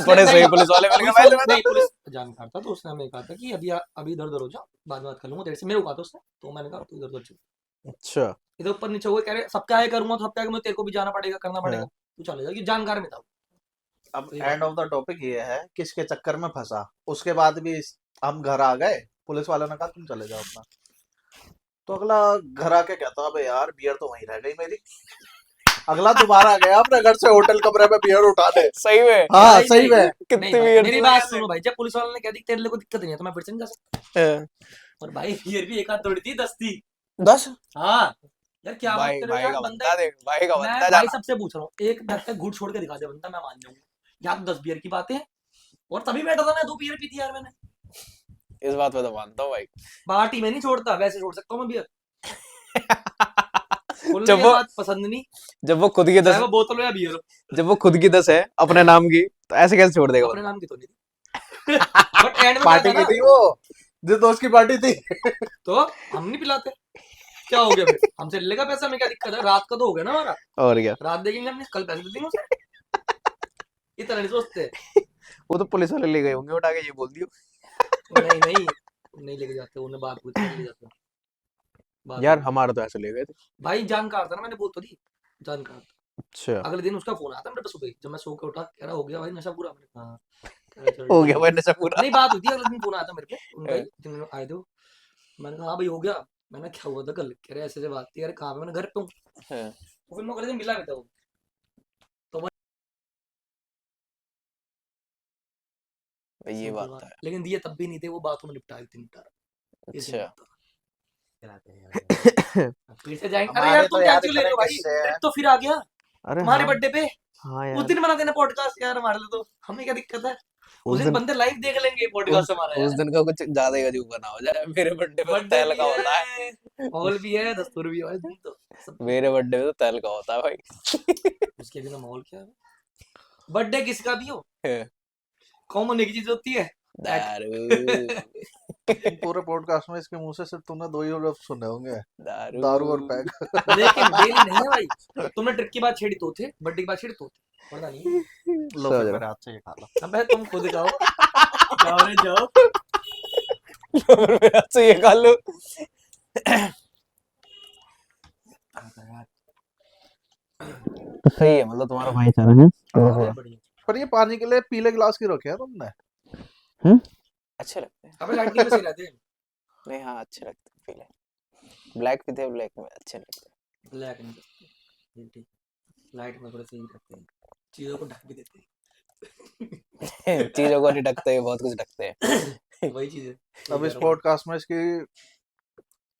बड़े सही पुलिस वाले मिल गए भाई तुम्हें तो। नहीं पुलिस जानकार था, तो उसने हमें कहा था कि अभी अभी इधर उधर हो जाओ, बाद में बात कर लूंगा तेरे से, मेरे को कहा था उसने। तो मैंने कहा तू इधर उधर चल, अच्छा इधर ऊपर नीचे हुए, कह रहे सब क्या करूंगा, तो सब क्या मैं तेरे को भी जाना पड़ेगा, करना पड़ेगा, हाँ। तू चले जा, कि जानकार में था। अब सही एंड ऑफ द टॉपिक ये है किसके चक्कर में फंसा। उसके बाद भी हम घर आ गए, पुलिस वालों ने कहा तुम चले जाओ अपना। तो अगला घर आके कहता अबे यार बियर तो वहीं रह गई मेरी। अगला दोबारा गया अपने घर से होटल कमरे में बियर उठाने। सही में हाँ नहीं, सही नहीं, में। नहीं कितनी भाई, weird मेरी थी बात यार। सुनो भाई, जब पुलिस वाले ने कह दी तेरे लिए कोई दिक्कत नहीं है तो मैं फिर से नहीं जा सकता। हाँ। और भाई बियर भी एक हाथ तोड़ी थी 10 थी। 10 हाँ यार क्या बात भाई कर रहे हो भाई यार, का बंदा बनता देख, भाई का मैं बनता भाई जाना। सबसे पूछ रहा हूँ, एक ढक तक घूट छोड़ के दिखा दे बंदा, मैं मान जाऊंगा। यहाँ तो 10 बियर की बातें हैं और तभी बैठा था मैं, 2 बियर पी थी यार मैंने। इस बात पे तो मानता हूँ भाई। पार्टी में नहीं छोड़ता, वैसे छोड़ सकता हूँ मैं बियर। जब ये वो बात पसंद नहीं, जब वो खुद की 10 चाहे वो बोतल हो या बियर हो। जब वो खुद की 10 है अपने नाम की, तो ऐसे कैसे छोड़ देगा अपने बंदा? नाम की तो नहीं थी बट एंड में क्या पार्टी था की ना, थी वो, जिस दोस्त की पार्टी थी। तो हम नहीं पिलाते, क्या हो गया फिर, हमसे लेगा पैसा, हमें क्या दिक्कत है, रात का तो हो गया ना हमारा, और क्या, रात देखेंगे हमने, कल पैसे दे देंगे उसे। इतना नहीं सोचते। वो तो पुलिस वाले ले गए होंगे उठा के, ये बोल दियो। नहीं नहीं नहीं लेके जाते, उन्हें बात पूछ के ले जाते। बात यार नहीं। हमारा तो ऐसे ले गए थे। भाई जानकार था ना, मैंने बोल तो दी जानकार था। अच्छा, अगले दिन उसका फोन आया था मेरे पे सुबह, जब मैं सो के उठा, कह रहा हो गया भाई नशा पूरा। मैंने कहा हाँ। कह रहा, चल हो ठीक गया है। भाई नशा पूरा। नहीं बात हुई थी, अगले दिन फोन आया था मेरे पे उनका ही, हाँ। जिन आए थे वो। मैंने कहा हाँ भाई हो गया। मैंने क्या हुआ था कल, कह रहे ऐसे बात थी। अरे कहाँ पे, मैंने घर पे हूँ। हाँ, तो फिर मैं अगले दिन मिला भी था वो, तो भाई ये सिंपल बात बात है। लेकिन दिए तब भी नहीं थे, वो बातों में निपटा दी थी, ये सीन अच्छा। था। फिर से जाएंगे। अरे यार हमारे तुम तो यार टेंशन ले रहे इतने हो भाई, किस्से हैं। ट्रिप तो फिर आ गया अरे तुम्हारे हाँ, बर्थडे पे। हाँ उस यार, दिन बना देना पॉडकास्ट यार हमारे लिए, तो हमें क्या दिक्कत है। उस उस दिन दिन बंदे लाइव देख लेंगे पॉडकास्ट हमारा उस यार। दिन का कुछ ज्यादा ही अजूबा बना हो जाए। मेरे बर्थडे पे तो बर्थडे तहल भी का होता है। है, माहौल भी है, दस्तूर भी है भाई, दिन तो सब कुछ। मेरे बर्थडे पे तो तहल का होता है भाई। उसके बिना माहौल क्या है। बर्थडे किसका भी हो, हाँ, कॉमन एक चीज होती है, दारू। तुम पूरे पॉडकास्ट में इसके मुंह से सिर्फ तुमने 2 ही लफ्ज सुने होंगे, दारू। दारू और पैग। लेकिन डेली नहीं है भाई। तुमने ट्रिप की बात छेड़ी तो थे, बर्थडे की बात छेड़ी तो थे, पता नहीं। लो समझ फिर रहा मेरे हाथ से ये खा लो। अबे तुम खुद खाओ, जाओ रे जाओ। हूँ। मेरे हाथ से ये खा लो। सही है, मतलब तुम्हारा भाईचारा है। हाँ, बढ़िया। पर ये पानी के लिए पीले गिलास की रखे हैं तुमने। अच्छे लगते हैं। अबे लाइटिंग में सही रहते हैं। नहीं हाँ, अच्छे लगते हैं पीले। ब्लैक भी थे, ब्लैक में अच्छे लगते ब्लैक नहीं करते, लाइट में थोड़े सही रहते हैं, चीजों को ढक भी देते हैं। चीजों को नहीं ढकते हैं, बहुत कुछ ढकते हैं। हैं। वही चीज है। अब इस पॉडकास्ट में इसकी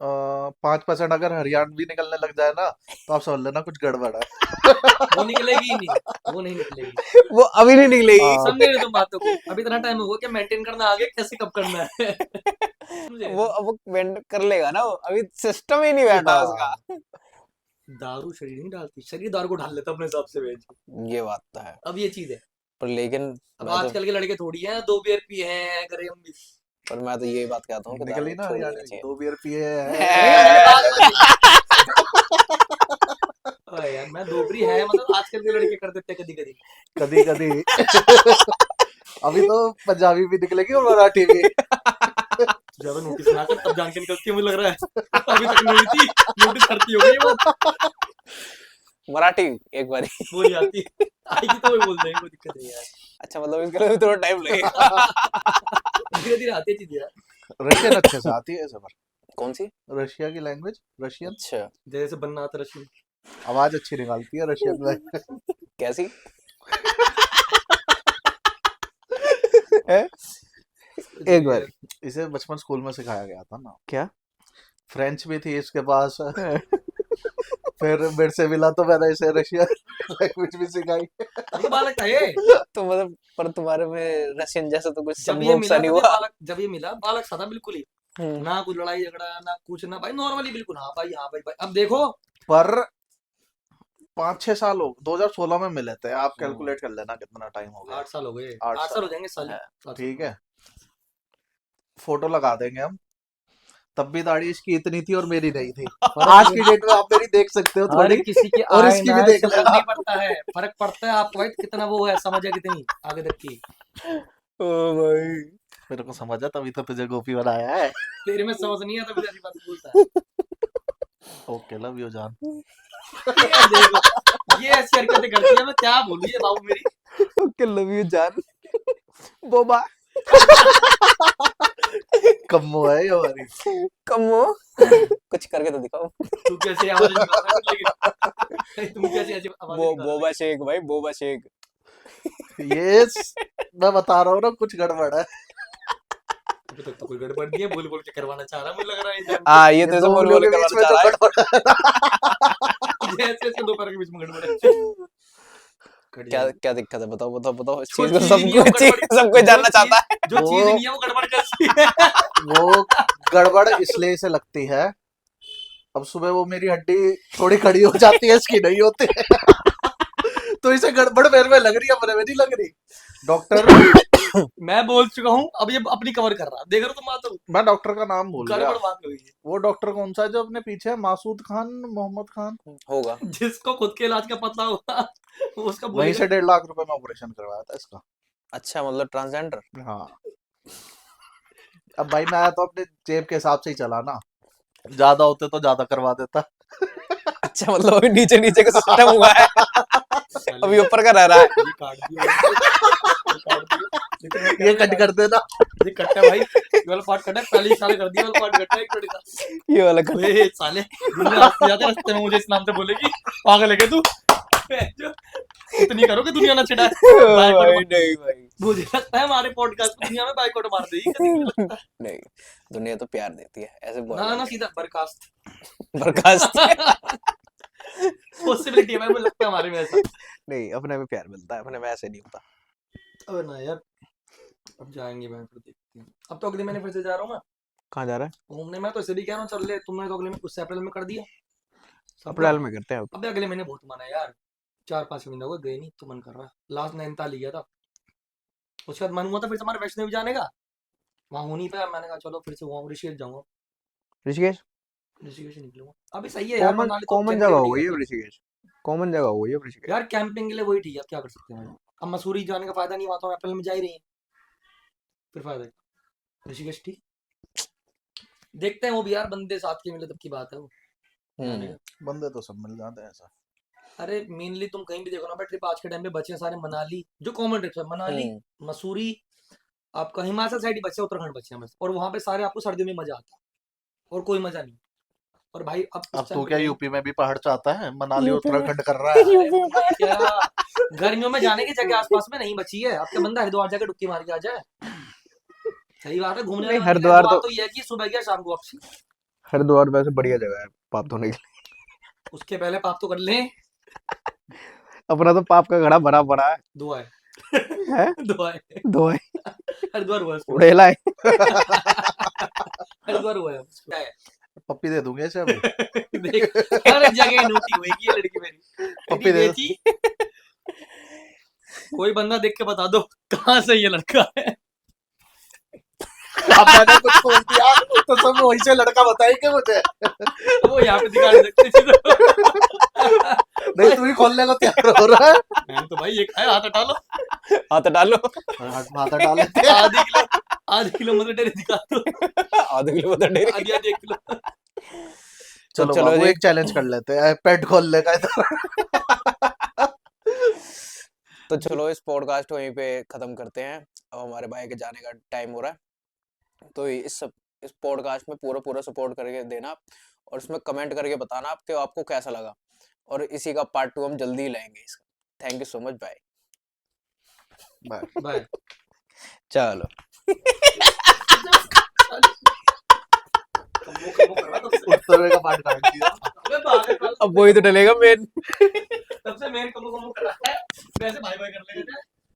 5% अगर हरियाणवी निकलने लग जाए ना, तो आप समझ लेना कुछ गड़बड़ है। वो निकलेगी ही नहीं, वो नहीं निकलेगी। वो अभी नहीं निकलेगी। हाँ। समझे नहीं तुम बातों को, अभी इतना टाइम होगा कि मेंटेन करना आगे कैसे कब करना है। समझे? वो वेंड कर लेगा ना, वो अभी सिस्टम ही नहीं बैठा हाँ। उसका। दारू शरीर नहीं डालती, शरीर दारू को ढाल लेता अपने हिसाब से भेज। ये बात तो है, अब ये चीज है। पर लेकिन अब मैं तो आजकल के लड़के थोड़ी हैं 2 बियर पिए हैं करे हम भी। पर मैं तो यही बात कहता हूँ कि निकली दारू ना छोड़ देनी हरियाणवी, चाहिए। 2 बियर पिए हैं। नहीं, बात मत अरे यार मैं दोबरी है, मतलब आजकल के लड़के कर देते कदी कदी। कदी कदी। अभी तो पंजाबी भी निकलेगी और मराठी भी। ज्यादा नोटिस ना कर, तब जान के निकलती है मुझे लग रहा है। अभी तक नहीं थी, नोटिस करती होगी ये बात। मराठी एक बारी। वो नहीं आती, आएगी तो वही बोल देंगे, कोई दिक्कत नहीं है। अच्छा, मतलब इसके लिए भी थोड़ा टाइम लगेगा। धीरे धीरे आती है चीज यार। रशियन अच्छे से आती है ऐसे पर। कौन सी? रशिया की लैंग्वेज, रशियन अच्छा, जैसे बनना आता रशियन। आवाज अच्छी निकालती है रशियन में। कैसी? है? एक बार इसे बचपन स्कूल में सिखाया गया था ना। क्या? फ्रेंच भी थी इसके पास। फिर मेरे से मिला तो मैंने इसे रशियन लैंग्वेज भी सिखाई। तो बालक था ये। तो मतलब पर तुम्हारे में रशियन जैसा तो कुछ जब ये संभोग सा मिला नहीं तब ये हुआ। बालक, जब ये मिला बालक सा था बिल्कुल ही। ना कुछ लड़ाई झगड़ा ना कुछ, ना भाई नॉर्मली बिल्कुल। हाँ भाई हाँ भाई भाई। अब देखो पर 5-6 साल हो, 2016 में मिले थे। आप कैलकुलेट कर लेना कितना टाइम हो गया। 8 साल हो गए, 8 8 साल हो जाएंगे साल। ठीक है, फोटो लगा देंगे हम। तब भी दाढ़ी इसकी इतनी थी और मेरी नहीं थी। आज की डेट में आप मेरी देख सकते हो अरे थोड़ी, किसी के और आए इसकी ना भी देख फर्क लेना। नहीं पड़ता है, फर्क पड़ता है आपको भाई कितना वो है, समझ है कितनी आगे तक की। ओ भाई, मेरे को समझ है, तभी तो तुझे गोपी बनाया है। तेरे में समझ नहीं आता, ऐसी बात बोलता है। ओके, लव यू जान। ये देखो, ये ऐसी हरकतें करती है, मैं क्या बोलूं ये बाबू मेरी। ओके लव यू जान। बोबा। कम्मो है ये हमारी। कमो कुछ करके तो दिखाओ। तू कैसे आवाज निकाल रहा है लेकिन तुम कैसे ऐसी आवाज वो निकाल रहे बोबा शेक भाई, बोबा शेक। मैं बता रहा हूँ ना कुछ गड़बड़ है। अभी तक तो कोई गड़बड़ नहीं है, बोल बोल के करवाना चाह रहा है, मुझे लग रहा है इंसान हाँ ये ये तो ऐसे दो बोल उंगलियों बोल के के बीच में करवाना जो चाह रहा है। गड़बड़ है। जैसे इसके दोपहर के बीच में गड़बड़ है। कट क्या जाएगी। क्या दिक्कत है, बताओ बताओ बताओ। इस जो चीज को चीज ही नहीं है वो गड़बड़, सब कोई जानना जो चाहता है। जो चीज वो- नहीं है वो गड़बड़ कैसी है। वो गड़बड़ इसलिए से लगती है, अब सुबह वो मेरी हड्डी थोड़ी खड़ी हो जाती है, इसकी नहीं होती है। तो इसे गड़बड़ मेरे में लग रही है, अपने में नहीं लग रही। डॉक्टर, मैं बोल चुका हूँ, अब ये अपनी कवर कर रहा, देख रहे हो तुम आते हो, मैं डॉक्टर का नाम भूल गया। गड़बड़ बात हो गई है। वो डॉक्टर कौन सा है जो अपने पीछे है? मासूद खान, मोहम्मद खान। होगा। जिसको खुद के इलाज का पता होगा वो उसका वहीं बोलेगा। से 1.5 लाख रुपए में ऑपरेशन करवाया था इसका। अच्छा मतलब ट्रांसजेंडर। हाँ। अब भाई मैं तो अपने जेब के हिसाब से ही चला ना, ज्यादा होते तो ज्यादा करवा देता। अच्छा मतलब अभी नीचे नीचे का सिस्टम हुआ है, अभी ऊपर का रह रहा है। ये काट दिया, ये काट दिया। लेकिन ये कट कर देना। ये कट है भाई, ये वाला पार्ट कटा है, पहले ही साले कर दिया, वाला पार्ट कटा है एक मिनट का। ये वाला कर। ओए साले, दुनिया हंस जाते रास्ते में मुझे इस नाम से बोलेगी, पागल है क्या तू? जो इतनी करो कि दुनिया ना चिढ़ाए। भाई नहीं भाई, मुझे लगता है हमारे पॉडकास्ट को दुनिया में बाइकआउट मार देगी कभी, मुझे लगता है। नहीं दुनिया तो प्यार देती है, ऐसे बोल ना ना सीधा बर्खास्त। बर्खास्त। पॉसिबिलिटी है भाई, मुझे लगता है हमारे में ऐसा। नहीं अपने में प्यार मिलता है, अपने में ऐसे नहीं होता। अबे ना यार, अब जाएंगे मैं, फिर देखते हैं। अब तो अगले महीने फिर से जा रहा हूँ मैं कहाँ जा रहा है? घूमने। मैं तो इसे भी कह रहा हूँ चल ले, तुमने तो अगले में उससे अप्रैल में कर दिया। अप्रैल में करते हैं अब। अबे अगले महीने बहुत मन है यार, 4-5 महीने हो गए गए नहीं, तो मन कर रहा है। लास्ट नैनीताल ही गया था, उसके बाद मन हुआ था फिर से हमारे वैष्णो देवी जाने का, वहाँ हो नहीं पाया। मैंने कहा चलो फिर से वहाँ ऋषिकेश जाऊंगा, ऋषिकेश ऋषिकेश से निकलूंगा। अभी सही है यार, कॉमन मनाली तो कॉमन जनवरी जगह में हो ठीक गई है रहता ऋषिकेश, कॉमन जगह हो गई है है। ऋषिकेश। यार कैंपिंग के लिए वही ठीक है, अब क्या कर सकते हैं भाई। अब मसूरी जाने का फायदा नहीं, वहाँ तो हम अप्रैल में जा ही रही है, फिर फायदा है। ऋषिकेश ठीक, देखते हैं वो भी यार, बंदे साथ के मिले तब की बात है वो जाने का। बंदे तो सब मिल जाते हैं ऐसा। अरे मेनली तुम कहीं भी देखो ना भाई, ट्रिप आज के टाइम पे बचे हैं सारे मनाली, जो कॉमन ट्रिप्स है, मनाली, मसूरी, आपका हिमाचल साइड ही बचे, उत्तराखंड बचे हैं बस। और वहां पे सारे आपको सर्दियों में मजा आता है, और कोई मजा नहीं। और भाई अब अब इस तो टाइम क्या पे यूपी में भी पहाड़ चाहता है? मनाली यूपी में- उत्तराखंड कर रहा है। अरे भाई क्या गर्मियों में जाने की जगह आसपास में नहीं बची है। आपका बंदा हरिद्वार जाकर डुबकी मार के आ जाए, सही बात है। घूमने नहीं, वाले हरिद्वार हरिद्वार तो- तो ये है कि सुबह गया शाम को वापसी, हरिद्वार वैसे बढ़िया जगह है पाप धोने के उसके पहले पाप तो कर ले। लिए। अपना तो पाप का घड़ा भरा पड़ा है। दुआ है हैं? दुआ है, धोए हरिद्वार हुआ है उसके बाद। उड़ेला है। हरिद्वार हुआ है क्या है? पप्पी दे दूंगे इसे अभी। देख हर जगह नोटी होगी ये लड़की मेरी, पप्पी दे दो। बेची। कोई बंदा देख के बता दो कहाँ से ये लड़का है। अब मैंने कुछ बोल दिया तो सब वहीं से लड़का बताएंगे मुझे। वो यहाँ पे दिखा नहीं सकते चीज़ों। नहीं तू ही खोलने को तैयार हो रहा है। मैंने तो भाई ये खाया, हाथ हटा लो, हाथ डालो, हाथ डाल लेते हैं। आधी किलो मदर डेयरी दिखा दो, आधा किलो बता डेरी। आधी आधी 1 किलो। चलो चलो बाबू जी। एक चैलेंज कर लेते हैं, पेट खोलने का इधर। तो चलो इस पॉडकास्ट को वहीं पे खत्म करते हैं, अब हमारे भाई के जाने का टाइम हो रहा है। तो इस पॉडकास्ट में पूरा सपोर्ट करके देना, और इसमें कमेंट करके बताना कि आपको कैसा लगा, और इसी का पार्ट 2 हम जल्दी ही लाएंगे इसका। Thank you so much, bye bye. Bye. चलो। उत्तर का पार्ट काट दिया। अबे पागल, अब वही तो डलेगा मेन। सबसे मेन कमो कमो कर रहा है, वैसे भाई भाई कर लेंगे।